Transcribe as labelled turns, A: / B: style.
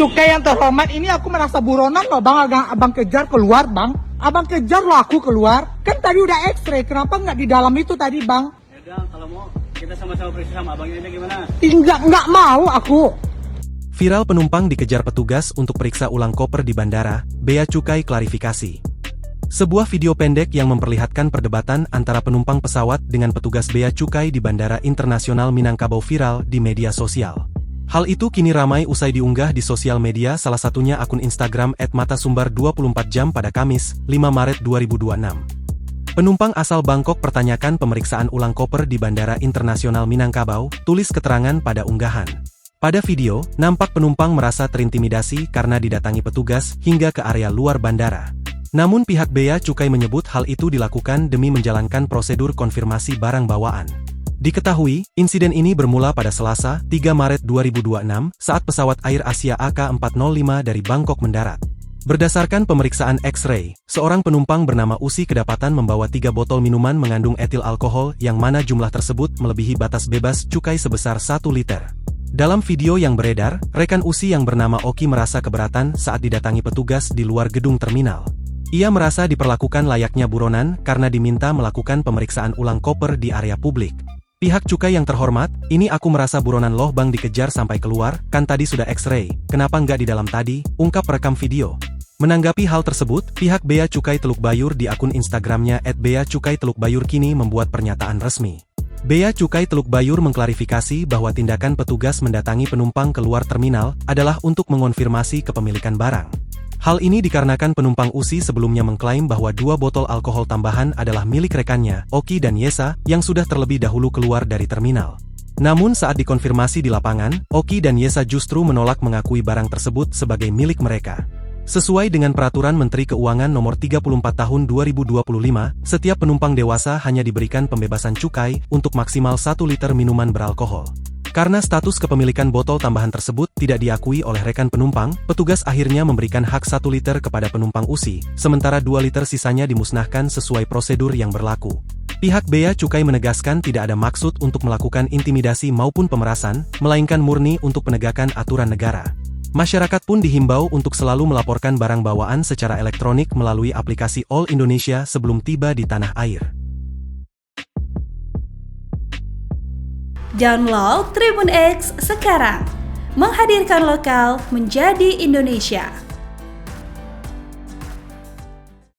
A: Cukai yang terhormat, ini aku merasa buronan loh bang, abang kejar keluar bang. Abang kejar loh aku keluar. Kan tadi udah X-ray, kenapa nggak di dalam itu tadi bang?
B: Ya udah, kalau mau kita sama-sama periksa sama abangnya aja gimana?
A: Nggak mau aku.
C: Viral penumpang dikejar petugas untuk periksa ulang koper di bandara, Bea Cukai klarifikasi. Sebuah video pendek yang memperlihatkan perdebatan antara penumpang pesawat dengan petugas Bea Cukai di Bandara Internasional Minangkabau viral di media sosial. Hal itu kini ramai usai diunggah di sosial media, salah satunya akun Instagram @matasumbar24jam pada Kamis, 5 Maret 2026. Penumpang asal Bangkok pertanyakan pemeriksaan ulang koper di Bandara Internasional Minangkabau, tulis keterangan pada unggahan. Pada video, nampak penumpang merasa terintimidasi karena didatangi petugas hingga ke area luar bandara. Namun pihak Bea Cukai menyebut hal itu dilakukan demi menjalankan prosedur konfirmasi barang bawaan. Diketahui, insiden ini bermula pada Selasa, 3 Maret 2026, saat pesawat Air Asia AK405 dari Bangkok mendarat. Berdasarkan pemeriksaan X-ray, seorang penumpang bernama Usi kedapatan membawa 3 botol minuman mengandung etil alkohol yang mana jumlah tersebut melebihi batas bebas cukai sebesar 1 liter. Dalam video yang beredar, rekan Usi yang bernama Oki merasa keberatan saat didatangi petugas di luar gedung terminal. Ia merasa diperlakukan layaknya buronan karena diminta melakukan pemeriksaan ulang koper di area publik. Pihak cukai yang terhormat, ini aku merasa buronan loh bang, dikejar sampai keluar, kan tadi sudah X-ray, kenapa nggak di dalam tadi, ungkap perekam video. Menanggapi hal tersebut, pihak Bea Cukai Teluk Bayur di akun Instagramnya @beacukai_teluk_bayur kini membuat pernyataan resmi. Bea Cukai Teluk Bayur mengklarifikasi bahwa tindakan petugas mendatangi penumpang keluar terminal adalah untuk mengonfirmasi kepemilikan barang. Hal ini dikarenakan penumpang Usi sebelumnya mengklaim bahwa 2 botol alkohol tambahan adalah milik rekannya, Oki dan Yesa, yang sudah terlebih dahulu keluar dari terminal. Namun saat dikonfirmasi di lapangan, Oki dan Yesa justru menolak mengakui barang tersebut sebagai milik mereka. Sesuai dengan Peraturan Menteri Keuangan Nomor 34 Tahun 2025, setiap penumpang dewasa hanya diberikan pembebasan cukai untuk maksimal 1 liter minuman beralkohol. Karena status kepemilikan botol tambahan tersebut tidak diakui oleh rekan penumpang, petugas akhirnya memberikan hak 1 liter kepada penumpang Usi, sementara 2 liter sisanya dimusnahkan sesuai prosedur yang berlaku. Pihak Bea Cukai menegaskan tidak ada maksud untuk melakukan intimidasi maupun pemerasan, melainkan murni untuk penegakan aturan negara. Masyarakat pun dihimbau untuk selalu melaporkan barang bawaan secara elektronik melalui aplikasi All Indonesia sebelum tiba di tanah air.
D: Download Tribun X sekarang, menghadirkan lokal menjadi Indonesia.